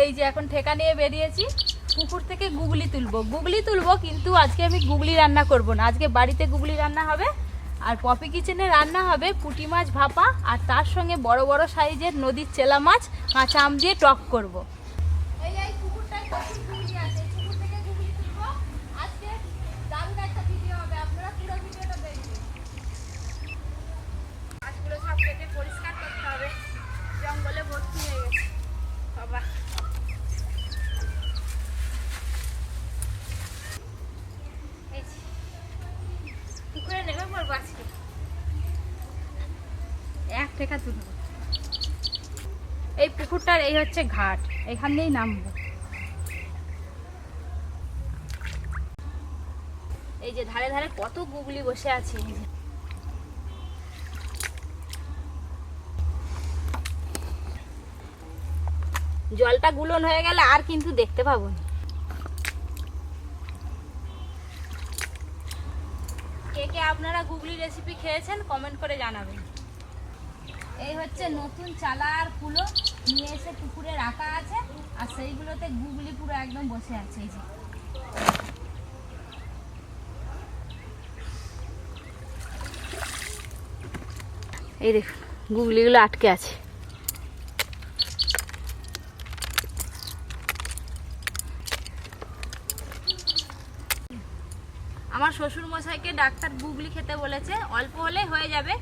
এই যে এখন ঠেকা নিয়ে বেরিয়েছি, পুকুর থেকে গুগলি তুলবো, কিন্তু আজকে আমি গুগলি রান্না করব না। আজকে বাড়িতে গুগলি রান্না হবে, আর পপি কিচেনে রান্না হবে পুঁটি মাছ ভাপা, আর তার সঙ্গে বড় বড় সাইজের নদীর চেলা মাছ কাঁচা আম দিয়ে টক করব। এই পুকুরটায় প্রচুর গুগলি আছে, পুকুর থেকে গুগলি তুলবো। আজকে দারুণ একটা ভিডিও হবে, আপনারা পুরো ভিডিওটা দেখবেন। মাছগুলো সব কেটে পরিষ্কার করতে হবে, জঙ্গলে ভর্তি হয়ে গেছে বাবা। পুকুরে নেমে পড়বো আজকে, এক টেকা তুলবো। এই পুকুরটার এই হচ্ছে ঘাট, এখান দিয়েই নামবো। এই যে ধারে ধারে কত গুগলি বসে আছে। জলটা গুলন হয়ে গেলে আর কিন্তু দেখতে পাবো না। কে কে আপনারা গুগলি রেসিপি খেয়েছেন কমেন্ট করে জানাবেন। এই হচ্ছে নতুন চালা আর কুলো নিয়ে এসে পুকুরে রাখা আছে, আর সেইগুলোতে গুগলি পুরো একদম বসে আছে। এই যে এই দেখুন গুগলিগুলো আটকে আছে। আমার শ্বশুর মশাইকে ডাক্তার গুগলি খেতে বলেছে, অল্প হলে হয়ে যাবে।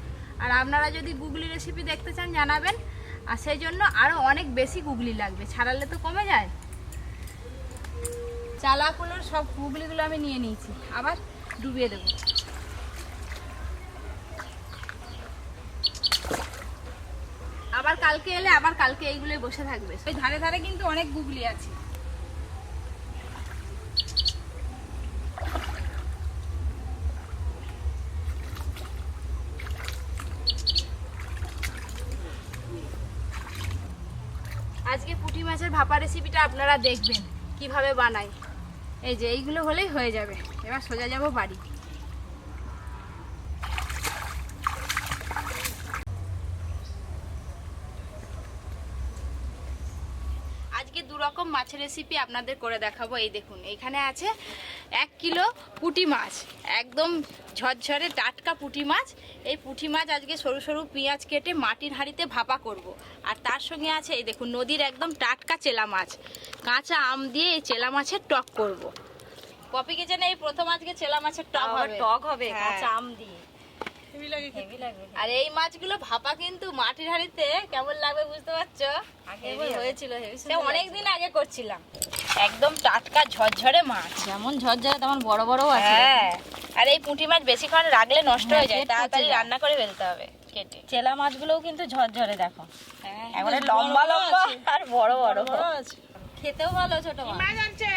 আর আপনারা যদি গুগলি রেসিপি দেখতে চান জানাবেন, আর সেই জন্য আরও অনেক বেশি গুগলি লাগবে, ছাড়ালে তো কমে যায়। চালাগুলোর সব গুগলিগুলো আমি নিয়ে নিয়েছি, আবার ডুবিয়ে দেব। আবার কালকে এলে আবার কালকে এইগুলোই বসে থাকবে। ওই ধারে ধারে কিন্তু অনেক গুগলি আছে। আজকে পুঁটি মাছের ভাপা রেসিপিটা আপনারা দেখবেন কিভাবে বানাই। এই যে এইগুলো হলেই হয়ে যাবে, এবার সোজা যাব বাড়ি। আজকে দু রকম মাছের রেসিপি আপনাদের করে দেখাবো। এই দেখুন এখানে আছে 1 কিলো পুঁটি মাছ, একদম ঝরঝরে টাটকা পুঁটি মাছ। এই পুঁটি মাছ আজকে সরু সরু পেঁয়াজ কেটে মাটির হাঁড়িতে ভাপা করব। আর তার সঙ্গে আছে এই দেখুন নদীর একদম টাটকা চেলা মাছ, কাঁচা আম দিয়ে এই চেলা মাছের টক করব। পপি কিচেনে এই প্রথম আজকে চেলা মাছের টক হবে কাঁচা আম দিয়ে। আর এই মাছগুলো ভাপা কিন্তু মাটির হাঁড়িতে কেমন লাগবে বুঝতে পারছো? হয়েছিল অনেকদিন আগে করছিলাম। একদম টাটকা ঝরঝরে মাছ, যেমন ঝরঝরে তেমন বড় বড় আছে। আর এই পুঁটি মাছ বেশিক্ষণ রাখলে নষ্ট হয়ে যায়, তাড়াতাড়ি রান্না করে ফেলতে হবে কেটে। চেলা মাছগুলোও কিন্তু ঝরঝরে দেখো, একবারে লম্বা লম্বা আর বড় বড় আছে, খেতেও ভালো। ছোট মাছ আনছে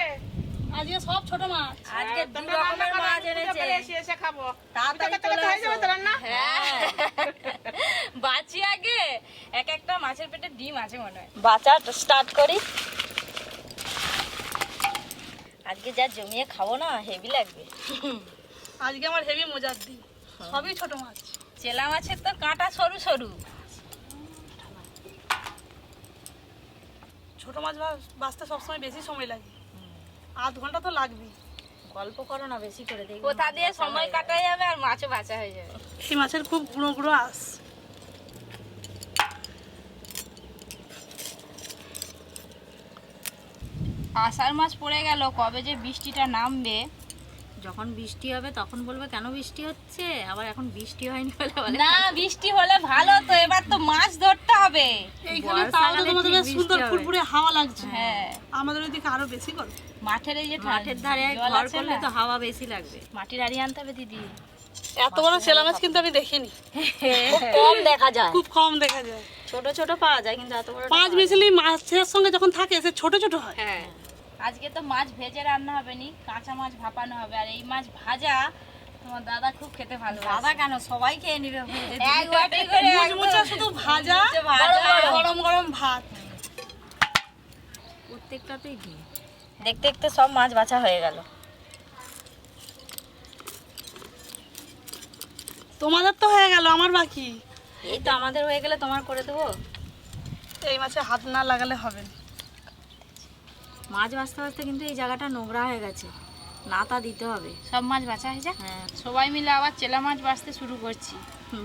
আজকে, সব ছোট মাছ। আজকে দু রকমের মাছ এনেছে, এসে খাবো তাড়াতাড়ি চলে আসো। হ্যাঁ বাঁচি আগে, এক একটা মাছের পেটে ডিম আছে মনে হয়। বাঁচা স্টার্ট করি। আজকে যা জমিয়ে খাবো না, হেভি লাগবে। আজকে আমার হেভি মজার দিন। সবই ছোট মাছ। চেলা মাছের তো কাঁটা সরু সরু। ছোট মাছ বাঁচতে সবসময় বেশি সময় লাগে, আধ ঘন্টা তো লাগবে। গল্প করো না বেশি করে, দেখি কোথা দিয়ে সময় কাটা যাবে আর মাছও বাঁচা হয়ে যাবে। এই মাছের খুব গুঁড়ো গুঁড়ো আঁশ। আষাঢ় মাস পড়ে গেল, কবে যে বৃষ্টিটা নামবে। যখন বৃষ্টি হবে তখন বলবে কেন বৃষ্টি হচ্ছে, আবার এখন বৃষ্টি হয়নি বলে না। বৃষ্টি হলে ভালো তো, এবার তো মাছ ধরতে হবে। এইখানে তাও তো তোমাদের সুন্দর ফুরফুরে হাওয়া লাগছে। হ্যাঁ আমাদের ওইদিকে আরো বেশি করে। মাঠের এই যে মাঠের ধারে ঘর করলে তো হাওয়া বেশি লাগবে। মাটির হাড়ি আনতে হবে দিদি। এত বড় চেলা মাছ কিন্তু আমি দেখিনি, কম দেখা যায়, খুব কম দেখা যায়। ছোট ছোট পাওয়া যায় কিন্তু এত বড় পাঁচ মিশালি মাছের সঙ্গে যখন থাকে সে ছোট ছোট হয়। হ্যাঁ আজকে তো মাছ ভেজে রান্না হবে নি, কাঁচা মাছ ভাপানো হবে। আর এই মাছ ভাজা তোমার দাদা খুব খেতে ভালো। দাদা কেন, সবাই খেয়ে নিবে। এক বাটি করে মুচমুচে শুধু ভাজা, গরম গরম ভাত, প্রত্যেকটাতেই দিই। দেখতে দেখতে সব মাছ বাছা হয়ে গেল। তোমাদের তো হয়ে গেল, আমার বাকি। এই তো আমাদের হয়ে গেলে তোমার করে দেবো। এই মাছে হাত না লাগালে হবে না। মাছ ভাজতে ভাজতে কিন্তু এই জায়গাটা নোংরা হয়ে গেছে, নাতা দিতে হবে। সব মাছ বাছা হয়েছে। হ্যাঁ, সবাই মিলে আবার চেলা মাছ বাছতে শুরু করছি।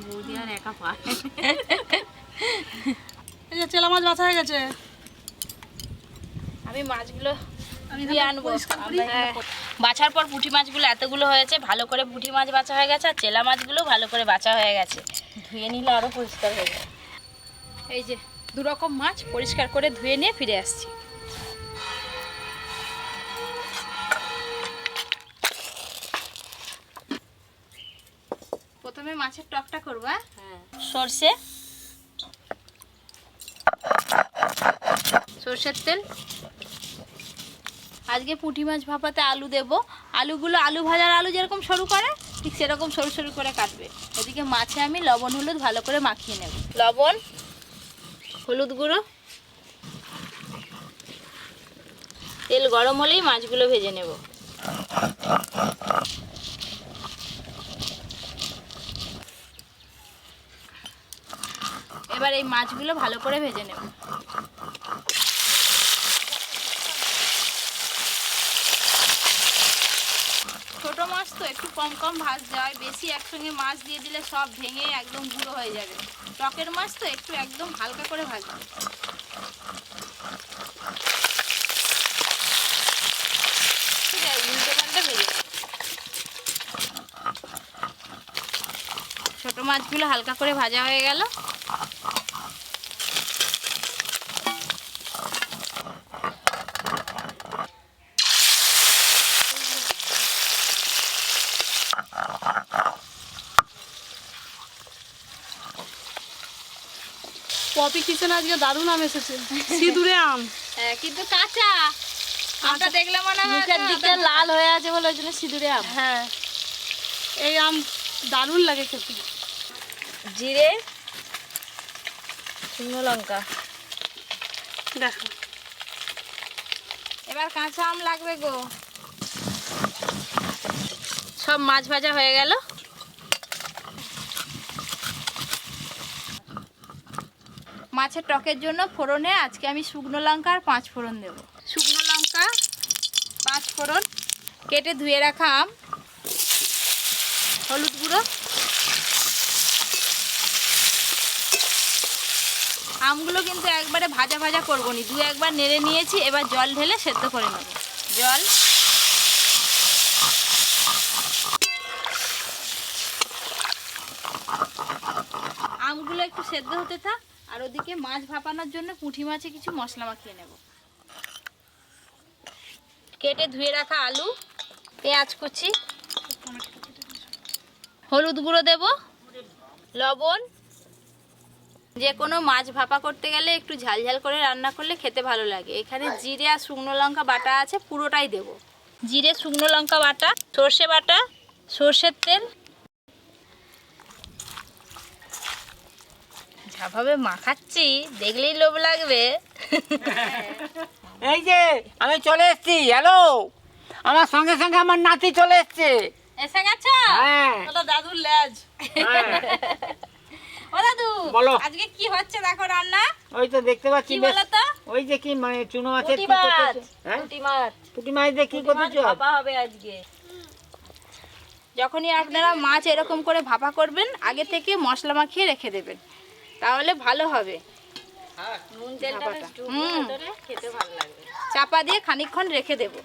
বৌদি আর একা পায়। এই যে চেলা মাছ বাছা হয়ে গেছে, আমি মাছগুলো আমি দিয়ে এখানে আনবো। পরিষ্কার করি। হ্যাঁ, বাছার পর পুঁটি মাছগুলো এতগুলো হয়েছে, ভালো করে পুঁটি মাছ বাছা হয়ে গেছে আর চেলা মাছগুলো ভালো করে বাছা হয়ে গেছে। ধুয়ে নিলে আরো পরিষ্কার হয়ে যায়। এই যে 2 রকম মাছ পরিষ্কার করে ধুয়ে নিয়ে ফিরে আসছি। প্রথমে মাছের টকটা করবো। হ্যাঁ, সর্ষে, সর্ষের তেল। আজকে পুঁটি মাছ ভাপাতে আলু দেব। আলুগুলো আলু ভাজার আলু যেরকম সরু করে ঠিক সেরকম সরু সরু করে কাটবে। এদিকে মাছে আমি লবণ হলুদ ভালো করে মাখিয়ে নেব। লবণ, হলুদ গুঁড়ো, তেল গরম হলেই মাছগুলো ভেজে নেব। এবার এই মাছগুলো ভালো করে ভেজে নেব। ছোট মাছ তো একটু কম কম ভাজতে হয়, বেশি একসঙ্গে মাছ দিয়ে দিলে সব ভেঙে একদম গুঁড়ো হয়ে যাবে। টকের মাছ তো একটু একদম হালকা করে ভাজবে। উল্টো পাল্টে ভেজে নেব। ছোট মাছগুলো হালকা করে ভাজা হয়ে গেল। পপি কিচেন আজকে দারুণ আম এসেছে, সিঁদুরে আম। হ্যাঁ, কিন্তু কাঁচা আমটা দেখলে মনে হয় মুখের দিকটা লাল হয়ে আছে বলে ওই জন্য সিঁদুরে আম। হ্যাঁ, এই আম দারুণ লাগে খেতে। জিরে, শুকনো লঙ্কা, দেখো এবার কাঁচা আম লাগবে গো। সব মাছ ভাজা হয়ে গেল। মাছের টকের জন্য ফোড়নে আজকে আমি শুকনো লঙ্কা আর 5 ফোড়ন দেব। শুকনো লঙ্কা, 5 ফোড়ন, কেটে ধুয়ে রাখা আম, হলুদ গুঁড়ো। আমগুলো কিন্তু একবারে ভাজা ভাজা করবো নি, 2-1 নেড়ে নিয়েছি। এবার জল ঢেলে সেদ্ধ করে নেব। জল, আমগুলো একটু সেদ্ধ হতে থাক আর ওদিকে মাছ ভাপানোর জন্য পুঁটি মাছে কিছু মশলা মাখিয়ে নেব। কেটে ধুয়ে রাখা আলু, পেঁয়াজ কুচি, হলুদ গুঁড়ো দেব, লবণ। যে কোনো মাছ ভাপা করতে গেলে একটু ঝাল ঝাল করে রান্না করলে খেতে ভালো লাগে। এখানে জিরে আর শুকনো লঙ্কা বাটা আছে, পুরোটাই দেব। জিরে, শুকনো লঙ্কা বাটা, সর্ষে বাটা, সর্ষের তেল। যাভাবে মাখাচ্ছি দেখলেই লোভ লাগবে। এই যে আমি চলে এসেছি। হ্যালো, আমার সঙ্গে সঙ্গে আমার নাতি চলে এসছে। এসে গেছো? হ্যাঁ ওটা দাদুর লেজ। ও দাদু, বলো। আজকে কি হচ্ছে দেখো রান্না। ওই তো দেখতে পাচ্ছি, কি বেশ। বলো তো? ওই যে কি মানে চুনো মাছের পুঁটি কি মাছ, করতেছো? হ্যাঁ, পুঁটি মাছ, পুঁটি মাছ দিয়ে কি পুঁটি মাছ করতেছো? ভাপা হবে আজকে। যখনই আপনারা মাছ এরকম করে ভাপা করবেন আগে থেকে মশলা মাখিয়ে রেখে দেবেন, তাহলে ভালো হবে। নুন তেলটা বেশ ডুবো হুম। ভেতরে, খেতে ভালো লাগবে। চাপা দিয়ে খানিকক্ষণ রেখে দেব।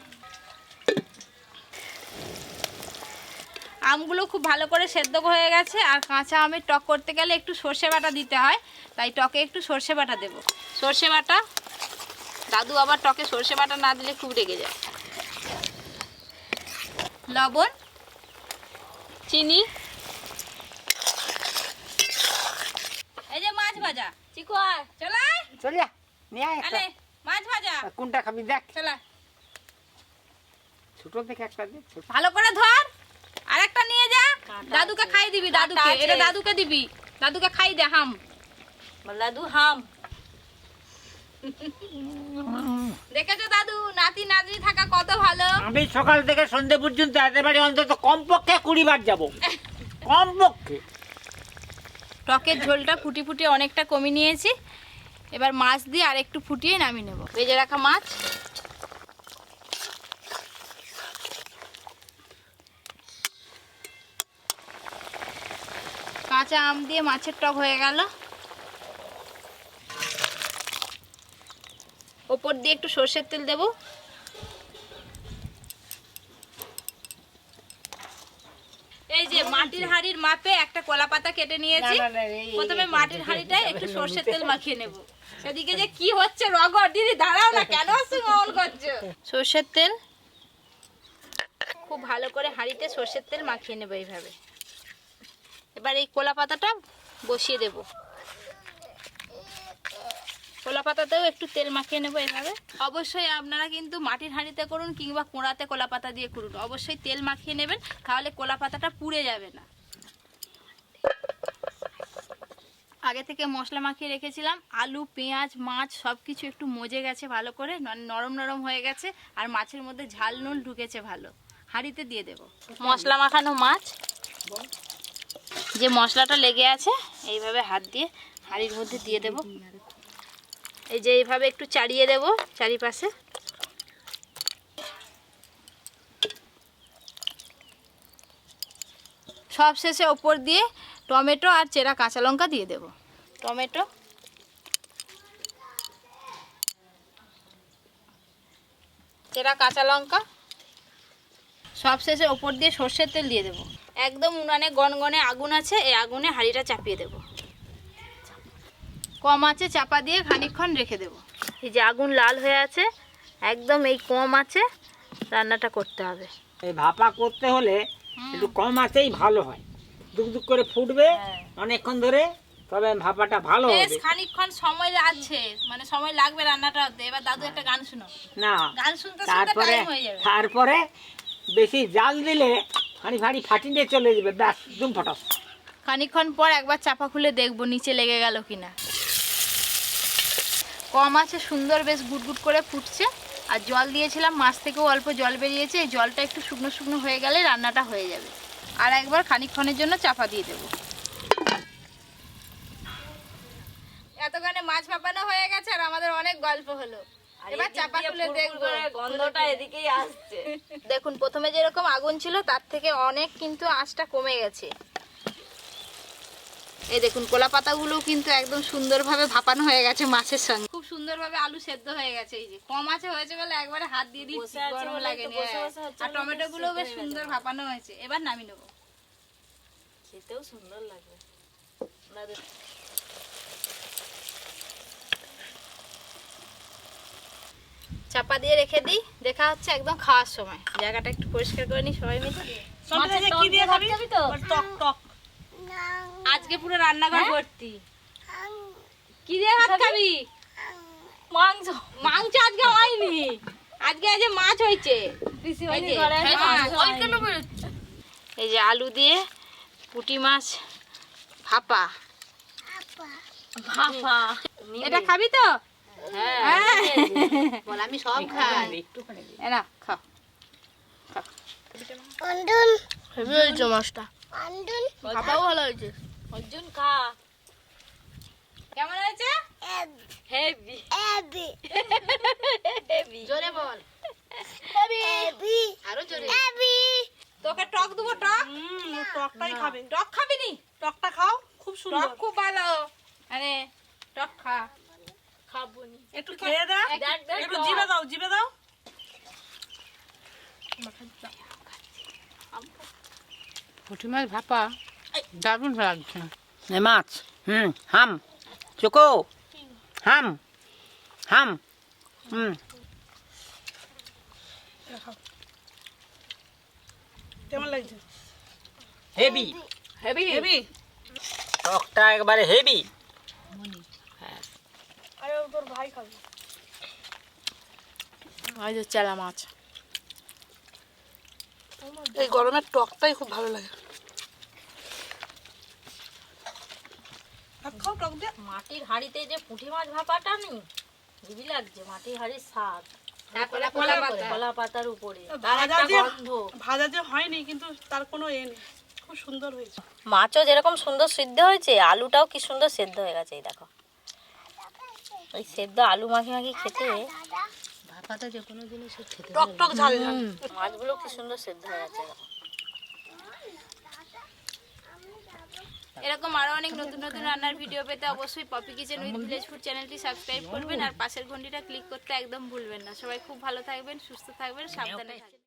আমগুলো খুব ভালো করে সেদ্ধ হয়ে গেছে। আর কাঁচা আমের টক করতে গেলে একটু সর্ষে বাটা দিতে হয়, তাই টকে একটু সর্ষে বাটা দেব। সর্ষে বাটা, দাদু আবার টকে সর্ষে বাটা না দিলে খুব রেগে যায়। লবণ, চিনি। এই যে মাছ ভাজা, চিকু আয়, চল আয়, চলে যা, নিয়ে আয় একটা। আরে মাছ ভাজা, কোনটা খাবি দেখ। চল আয়। ছোট থেকে একটা দে, ছোট। ভালো করে ধর, আরেকটা নিয়ে যা। কাঁটা দাদুকে আছে। খাই দিবি, দাদুকে কাঁটা আছে। এটা দাদুকে দিবি, দাদুকে খাই দে। হাম, বল দাদু হাম। দেখেছো দাদু, নাতি নাতনি থাকা কত ভালো। আমি সকাল থেকে সন্ধ্যে পর্যন্ত এতে বাড়ি অন্তত কমপক্ষে 20 বার যাবো, কমপক্ষে। টকের ঝোলটা ফুটি ফুটি অনেকটা কমিয়ে নিয়েছি। এবার মাছ দিয়ে আর একটু ফুটিয়ে নামিয়ে নেব। ভেজে রাখা মাছ, কাঁচা আম দিয়ে মাছের টক হয়ে গেল। ওপর দিয়ে একটু সর্ষের তেল দেব। এই যে মাটির হাঁড়ির মাপে একটা কলা পাতা কেটে নিয়েছি। প্রথমে মাটির হাঁড়িটায় একটু সর্ষের তেল মাখিয়ে নেব। এদিকে যে কি হচ্ছে রগর, দিদি দাঁড়াও না, কেন মন করছো? সর্ষের তেল খুব ভালো করে হাঁড়িতে সর্ষের তেল মাখিয়ে নেব এইভাবে। এবার এই কলা পাতাটা বসিয়ে দেব। কলা পাতাতেও একটু তেল মাখিয়ে নেব এইভাবে। অবশ্যই আপনারা কিন্তু মাটির হাঁড়িতে করুন কিংবা কোড়াতে কলা পাতা দিয়ে করুন, অবশ্যই তেল মাখিয়ে নেবেন, তাহলে কলা পাতাটা পুড়ে যাবে না। আগে থেকে মশলা মাখিয়ে রেখেছিলাম, আলু পেঁয়াজ মাছ সব কিছু একটু মজে গেছে ভালো করে, নরম নরম হয়ে গেছে, আর মাছের মধ্যে ঝাল নুন ঢুকেছে ভালো। হাঁড়িতে দিয়ে দেব মশলা মাখানো মাছ। যে মশলাটা লেগে আছে এইভাবে হাত দিয়ে হাঁড়ির মধ্যে দিয়ে দেব। এই যে এইভাবে একটু চাড়িয়ে দেব চারিপাশে। সব শেষে ওপর দিয়ে টমেটো আর চেরা কাঁচা লঙ্কা দিয়ে দেব। টমেটো, চেরা কাঁচা লঙ্কা, সব শেষে ওপর দিয়ে সর্ষের তেল দিয়ে দেব। একদম উনানে গনগনে আগুন আছে, এই আগুনে হাঁড়িটা চাপিয়ে দেব। কম আছে চাপা দিয়ে খানিকক্ষণ রেখে দেব। এই যে আগুন লাল হয়ে আছে, একদম এই কম আছে রান্নাটা করতে হবে। এই ভাপা করতে হলে একটু কম আছেই ভালো হয়, দুক করে ফুটবে অনেকক্ষণ ধরে, তবে ভাপাটা ভালো বেশ হবে। খানিকক্ষণ সময় লাগছে, মানে সময় লাগবে রান্নাটা হতে। এবার দাদু একটা গান শোনো। না, গান শুনতে শুনতে তারপরে টাইম হয়ে যাবে। তারপরে বেশি জাল দিলে হাঁড়ি ফাঁড়ি ফাটিয়ে চলে যাবে, ব্যাস দুম ফটাস। খানিকক্ষণ পর একবার চাপা খুলে দেখবো নিচে লেগে গেল কিনা। কম আছে, সুন্দর বেশ গুটগুট করে ফুটছে। আর জল দিয়েছিলাম, মাছ থেকেও অল্প জল বেরিয়েছে। এই জলটা একটু শুকনো শুকনো হয়ে গেলে রান্নাটা হয়ে যাবে। আর একবার খানিকক্ষণের জন্য চাপা দিয়ে দেবো। এতক্ষণে মাছ ভাপানো হয়ে গেছে আর আমাদের অনেক গল্প হলো। এবার চাপা খুলে দেখবো, গন্ধটা এদিকেই আসছে। দেখুন প্রথমে যেরকম আগুন ছিল তার থেকে অনেক কিন্তু আঁচটা কমে গেছে। এই দেখুন কলা পাতাগুলো কিন্তু একদম সুন্দরভাবে ভাপানো হয়ে গেছে মাছের সঙ্গে, খুব সুন্দরভাবে আলু সেদ্ধ হয়ে গেছে। এই যে কম আছে হয়েছে বলে একবারে হাত দিয়ে দিচ্ছি, গরম লাগেনি। আর টমেটো গুলো বেশ সুন্দর ভাপানো হয়েছে। এবার নামিয়ে নেবো, খেতেও সুন্দর লাগবে। চাপা দিয়ে রেখে দিই, দেখা হচ্ছে একদম খাওয়ার সময়। জায়গাটা একটু পরিষ্কার করে নিই সবাই মিলে। সবটা যে কি দিয়ে খাবি তো টক টক আজকে পুরো রান্নাঘর ভর্তি। কি দিয়ে ভাত খাবি? মাংস মাংস আজকে হয়নি, আজকে এই যে মাছ হয়েছে। এই যে, এই যে আলু দিয়ে পুঁটি মাছ ভাপা। ভাপা এটা খাবি তো? হ্যাঁ বল আমি সব খাই। এনা খাও, খাও। হেভি হয়েছে মাছটা, ভাপাও ভালো হয়েছে। অর্জুন খা। কেমন হয়েছে? হেভি জোরে বল, আরো জোরে। তোকে টক দেবো, টক। টকটাই খাবে। টক খাবি নি? টকটা খাও, খুব সুন্দর। টক খুব ভালো। আরে টক খা। খাবনি একটু খেয়ে দাও, একটু জিভে দাও, জিভে দাও। পুঁটি মাছ ভাপা দারুণ লাগছে। মাছ হাম চোকো হাম হাম কেমন লাগছে? Heavy heavy heavy. টকটা একবারে হেভি। আরে তোর ভাই খাবে। ওই যে চেলা মাছ। এই গরমের টকটাই খুব ভালো লাগে। খাও টক দিয়ে। মাটির হাঁড়িতে যে পুঁটি মাছ ভাপাটা নেই, হেভি লাগছে। মাটির হাঁড়ির স্বাদ, তারপরে কলা পাতার উপরে ভাজা যে হয়নি কিন্তু তার কোনো এ নেই, খুব সুন্দর হয়েছে। মাছও যেরকম সুন্দর সিদ্ধ হয়েছে, আলুটাও কি সুন্দর সেদ্ধ হয়ে গেছে। এই দেখো, ওই সেদ্ধ আলু মাখি মাখি খেতে ভাপাটা যে কোনো জিনিস খেতে টক টক ঝাল ঝাল। মাছগুলো কি সুন্দর সেদ্ধ হয়ে গেছে। এরকম আরো অনেক নতুন নতুন রান্নার ভিডিও পেতে অবশ্যই Popy kitchen with village food চ্যানেলটি সাবস্ক্রাইব করবেন আর পাশের ঘন্টিটা ক্লিক করতে একদম ভুলবেন না। সবাই খুব ভালো থাকবেন, সুস্থ থাকবেন, সাবধানে থাকবেন।